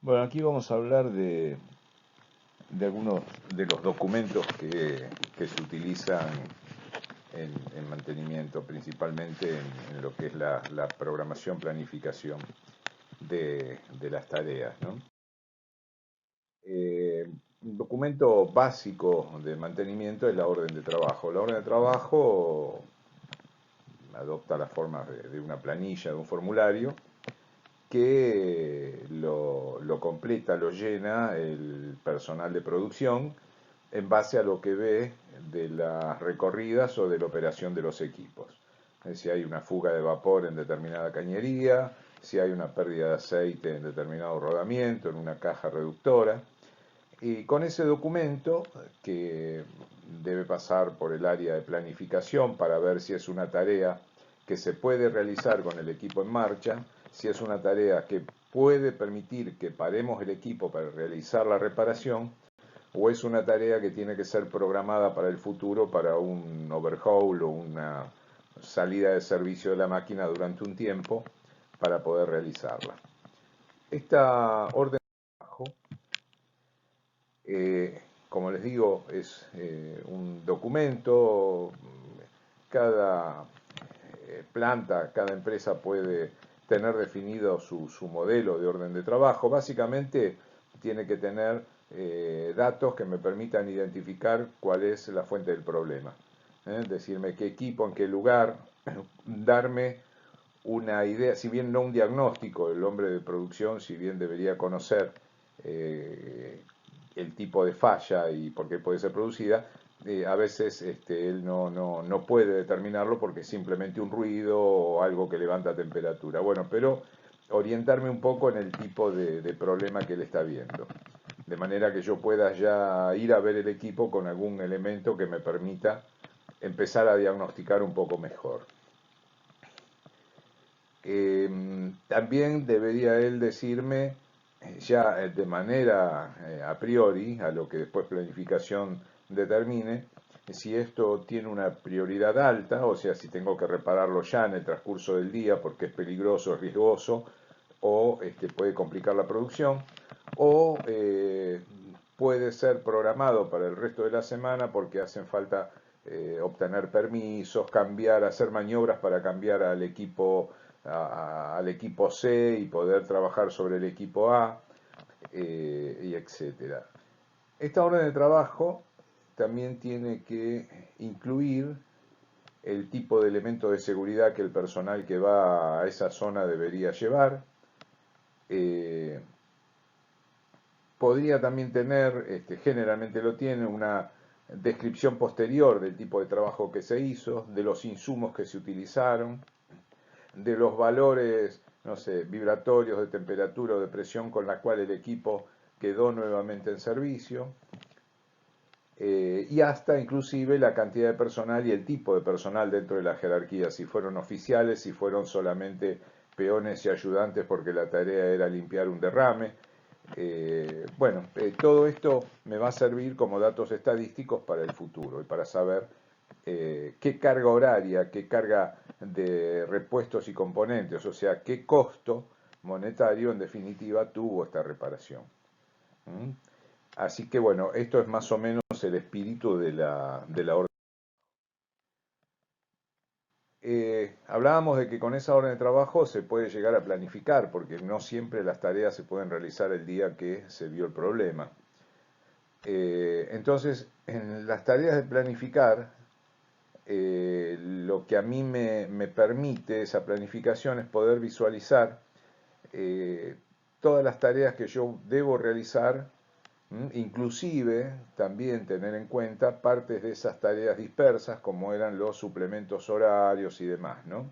Bueno, aquí vamos a hablar de algunos de los documentos que se utilizan en mantenimiento, principalmente en lo que es la programación, planificación de las tareas, ¿no? Un documento básico de mantenimiento es la orden de trabajo. La orden de trabajo adopta la forma de una planilla, de un formulario, que lo completa, lo llena el personal de producción en base a lo que ve de las recorridas o de la operación de los equipos. Si hay una fuga de vapor en determinada cañería, si hay una pérdida de aceite en determinado rodamiento, en una caja reductora. Y con ese documento, que debe pasar por el área de planificación para ver si es una tarea que se puede realizar con el equipo en marcha, si es una tarea que puede permitir que paremos el equipo para realizar la reparación, o es una tarea que tiene que ser programada para el futuro, para un overhaul o una salida de servicio de la máquina durante un tiempo para poder realizarla. Esta orden de trabajo, como les digo, es un documento. Cada planta, cada empresa puede tener definido su modelo de orden de trabajo. Básicamente tiene que tener datos que me permitan identificar cuál es la fuente del problema. Decirme qué equipo, en qué lugar, darme una idea, si bien no un diagnóstico. El hombre de producción, si bien debería conocer el tipo de falla y por qué puede ser producida, a veces él no puede determinarlo porque es simplemente un ruido o algo que levanta temperatura. Bueno, pero orientarme un poco en el tipo de problema que él está viendo, de manera que yo pueda ya ir a ver el equipo con algún elemento que me permita empezar a diagnosticar un poco mejor. También debería él decirme ya de manera a priori, a lo que después planificación determine, si esto tiene una prioridad alta, o sea, si tengo que repararlo ya en el transcurso del día porque es peligroso, es riesgoso, o puede complicar la producción, o puede ser programado para el resto de la semana porque hacen falta obtener permisos, cambiar, hacer maniobras para cambiar al equipo C y poder trabajar sobre el equipo A, y etcétera. Esta orden de trabajo también tiene que incluir el tipo de elemento de seguridad que el personal que va a esa zona debería llevar. Podría también tener, generalmente lo tiene, una descripción posterior del tipo de trabajo que se hizo, de los insumos que se utilizaron, de los valores, no sé, vibratorios de temperatura o de presión con la cual el equipo quedó nuevamente en servicio, y hasta inclusive la cantidad de personal y el tipo de personal dentro de la jerarquía, si fueron oficiales, si fueron solamente peones y ayudantes porque la tarea era limpiar un derrame. Todo esto me va a servir como datos estadísticos para el futuro y para saber qué carga horaria, qué carga de repuestos y componentes, o sea, qué costo monetario en definitiva tuvo esta reparación. ¿Mm? Así que bueno, esto es más o menos el espíritu de la orden. Hablábamos de que con esa orden de trabajo se puede llegar a planificar, porque no siempre las tareas se pueden realizar el día que se vio el problema. Entonces, en las tareas de planificar, lo que a mí me permite esa planificación es poder visualizar todas las tareas que yo debo realizar, inclusive también tener en cuenta partes de esas tareas dispersas como eran los suplementos horarios y demás, ¿no?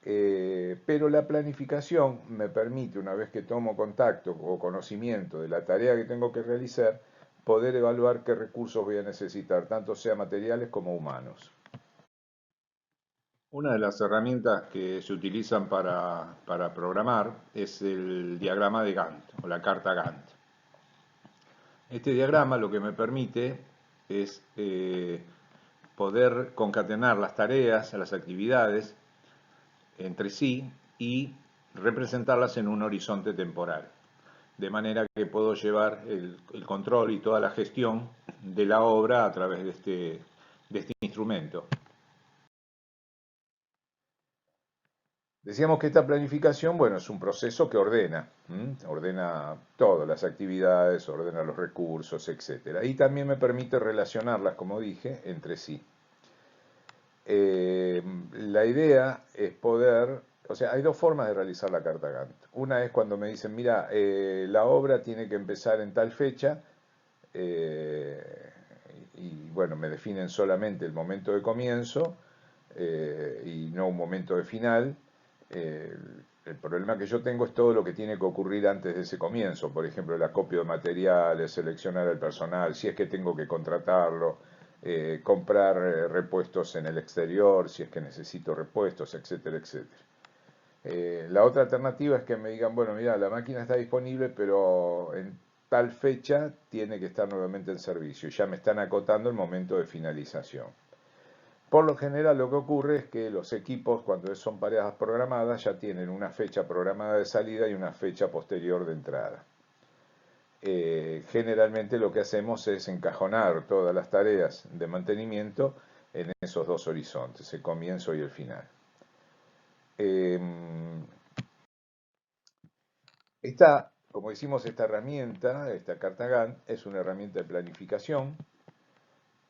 Pero la planificación me permite, una vez que tomo contacto o conocimiento de la tarea que tengo que realizar, poder evaluar qué recursos voy a necesitar, tanto sea materiales como humanos. Una de las herramientas que se utilizan para programar es el diagrama de Gantt o la carta Gantt. Este diagrama lo que me permite es poder concatenar las tareas, las actividades entre sí y representarlas en un horizonte temporal. de manera que puedo llevar el control y toda la gestión de la obra a través de este instrumento. Decíamos que esta planificación, bueno, es un proceso que ordena, ordena todas las actividades, ordena los recursos, etcétera. Y también me permite relacionarlas, como dije, entre sí. La idea es poder, o sea, hay dos formas de realizar la carta Gantt. Una es cuando me dicen, mira, la obra tiene que empezar en tal fecha, eh, y bueno, me definen solamente el momento de comienzo y no un momento de final. Eh, el problema que yo tengo es todo lo que tiene que ocurrir antes de ese comienzo, por ejemplo, el acopio de materiales, seleccionar el personal, si es que tengo que contratarlo, comprar repuestos en el exterior, si es que necesito repuestos, etcétera, etcétera. La otra alternativa es que me digan, bueno, mira, la máquina está disponible, pero en tal fecha tiene que estar nuevamente en servicio. Ya me están acotando el momento de finalización. Por lo general lo que ocurre es que los equipos, cuando son parejas programadas, ya tienen una fecha programada de salida y una fecha posterior de entrada. Generalmente lo que hacemos es encajonar todas las tareas de mantenimiento en esos dos horizontes, el comienzo y el final. Como decimos, esta herramienta, esta carta Gantt, es una herramienta de planificación.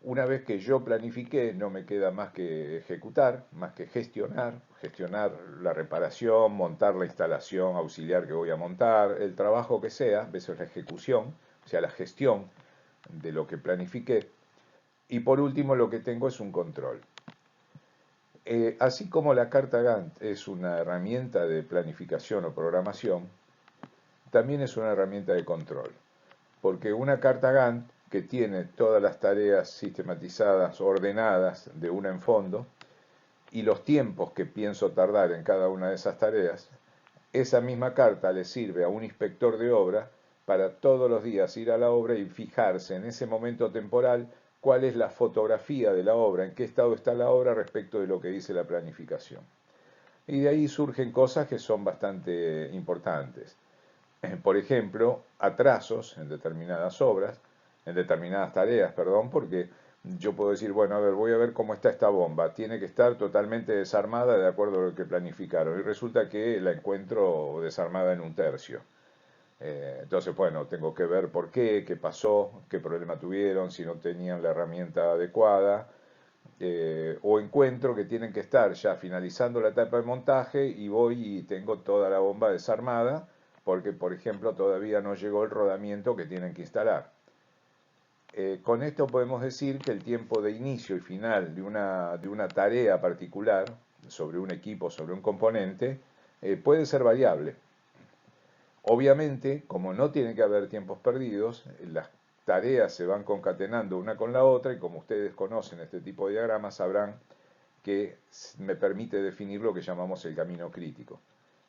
Una vez que yo planifiqué, no me queda más que ejecutar, más que gestionar la reparación, montar la instalación auxiliar que voy a montar, el trabajo que sea, eso es la ejecución, o sea, la gestión de lo que planifiqué. Y por último, lo que tengo es un control. Así como la carta Gantt es una herramienta de planificación o programación, también es una herramienta de control, porque una carta Gantt que tiene todas las tareas sistematizadas, ordenadas de una en fondo, y los tiempos que pienso tardar en cada una de esas tareas, esa misma carta le sirve a un inspector de obra para todos los días ir a la obra y fijarse en ese momento temporal cuál es la fotografía de la obra, en qué estado está la obra respecto de lo que dice la planificación. Y de ahí surgen cosas que son bastante importantes. Por ejemplo, atrasos en determinadas obras, en determinadas tareas, perdón, porque yo puedo decir, bueno, a ver, voy a ver cómo está esta bomba, tiene que estar totalmente desarmada de acuerdo a lo que planificaron, y resulta que la encuentro desarmada en un tercio. Entonces, bueno, tengo que ver por qué, qué pasó, qué problema tuvieron, si no tenían la herramienta adecuada, o encuentro que tienen que estar ya finalizando la etapa de montaje y voy y tengo toda la bomba desarmada porque, por ejemplo, todavía no llegó el rodamiento que tienen que instalar. Con esto podemos decir que el tiempo de inicio y final de una tarea particular sobre un equipo, sobre un componente, puede ser variable. Obviamente, como no tiene que haber tiempos perdidos, las tareas se van concatenando una con la otra y como ustedes conocen este tipo de diagramas sabrán que me permite definir lo que llamamos el camino crítico.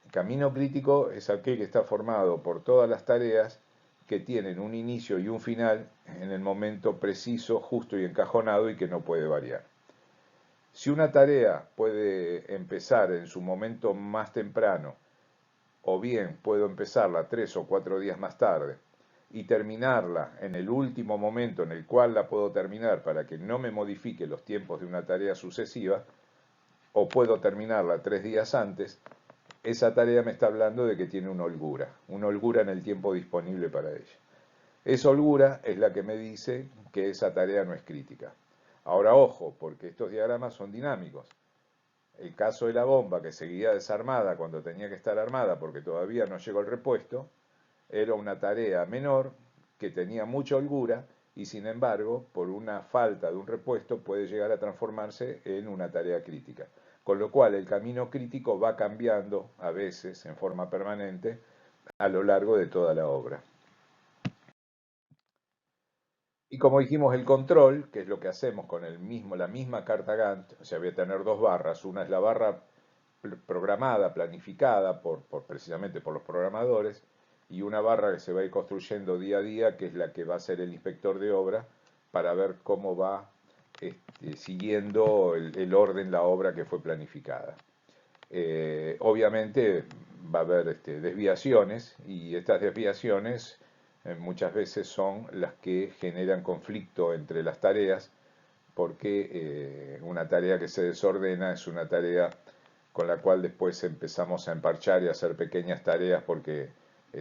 El camino crítico es aquel que está formado por todas las tareas que tienen un inicio y un final en el momento preciso, justo y encajonado y que no puede variar. Si una tarea puede empezar en su momento más temprano, o bien puedo empezarla 3 o 4 días más tarde y terminarla en el último momento en el cual la puedo terminar para que no me modifique los tiempos de una tarea sucesiva, o puedo terminarla 3 días antes, esa tarea me está hablando de que tiene una holgura en el tiempo disponible para ella. Esa holgura es la que me dice que esa tarea no es crítica. Ahora ojo, porque estos diagramas son dinámicos. El caso de la bomba que seguía desarmada cuando tenía que estar armada porque todavía no llegó el repuesto, era una tarea menor que tenía mucha holgura y sin embargo, por una falta de un repuesto, puede llegar a transformarse en una tarea crítica. Con lo cual el camino crítico va cambiando a veces en forma permanente a lo largo de toda la obra. Y como dijimos, el control, que es lo que hacemos con la misma carta Gantt, o sea, voy a tener dos barras. Una es la barra programada, planificada precisamente por los programadores, y una barra que se va a ir construyendo día a día, que es la que va a ser el inspector de obra, para ver cómo va siguiendo el orden la obra que fue planificada. Obviamente va a haber desviaciones, y estas desviaciones muchas veces son las que generan conflicto entre las tareas, porque una tarea que se desordena es una tarea con la cual después empezamos a emparchar y a hacer pequeñas tareas porque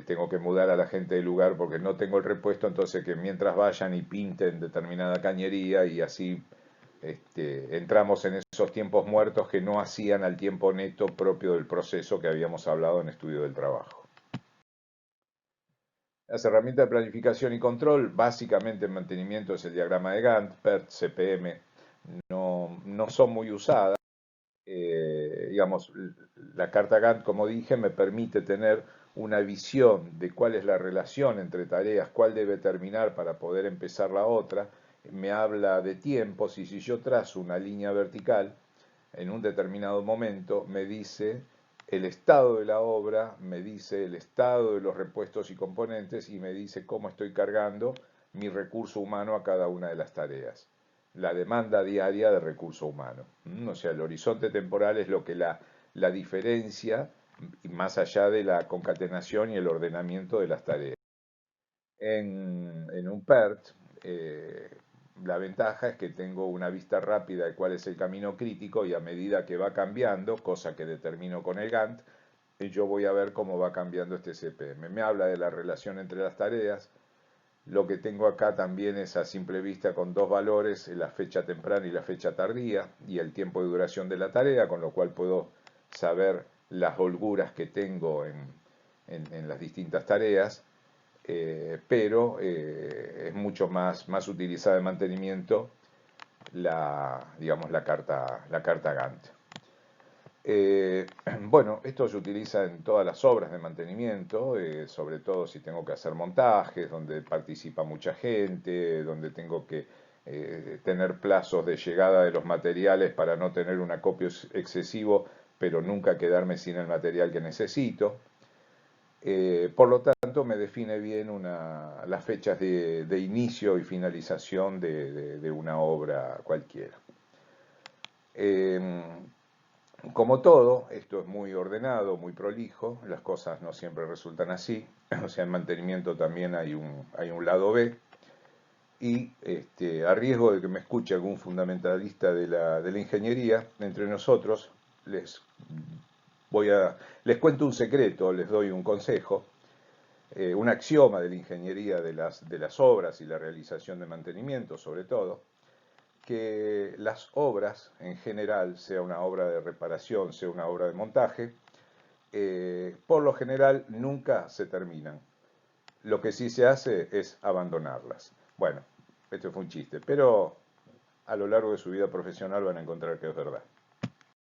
tengo que mudar a la gente del lugar porque no tengo el repuesto, entonces que mientras vayan y pinten determinada cañería, y así entramos en esos tiempos muertos que no hacían al tiempo neto propio del proceso que habíamos hablado en estudio del trabajo. Las herramientas de planificación y control, básicamente en mantenimiento, es el diagrama de Gantt, PERT, CPM, no son muy usadas. Digamos, la carta Gantt, como dije, me permite tener una visión de cuál es la relación entre tareas, cuál debe terminar para poder empezar la otra. Me habla de tiempos, y si yo trazo una línea vertical en un determinado momento, me dice el estado de la obra, me dice el estado de los repuestos y componentes, y me dice cómo estoy cargando mi recurso humano a cada una de las tareas. La demanda diaria de recurso humano. O sea, el horizonte temporal es lo que la diferencia más allá de la concatenación y el ordenamiento de las tareas. En un PERT, la ventaja es que tengo una vista rápida de cuál es el camino crítico, y a medida que va cambiando, cosa que determino con el Gantt, yo voy a ver cómo va cambiando este CPM. Me habla de la relación entre las tareas. Lo que tengo acá también es a simple vista con dos valores, la fecha temprana y la fecha tardía, y el tiempo de duración de la tarea, con lo cual puedo saber las holguras que tengo en las distintas tareas. Pero es mucho más utilizada en mantenimiento digamos, la carta Gantt. Bueno, esto se utiliza en todas las obras de mantenimiento, sobre todo si tengo que hacer montajes, donde participa mucha gente, donde tengo que tener plazos de llegada de los materiales para no tener un acopio excesivo, pero nunca quedarme sin el material que necesito. Por lo tanto, me define bien las fechas de inicio y finalización de una obra cualquiera. Como todo, esto es muy ordenado, muy prolijo, las cosas no siempre resultan así, o sea, en mantenimiento también hay un lado B, y a riesgo de que me escuche algún fundamentalista de la ingeniería, entre nosotros les cuento un secreto, les doy un consejo, un axioma de la ingeniería de las obras y la realización de mantenimiento sobre todo, que las obras en general, sea una obra de reparación, sea una obra de montaje, por lo general nunca se terminan. Lo que sí se hace es abandonarlas. Bueno, esto fue un chiste, pero a lo largo de su vida profesional van a encontrar que es verdad.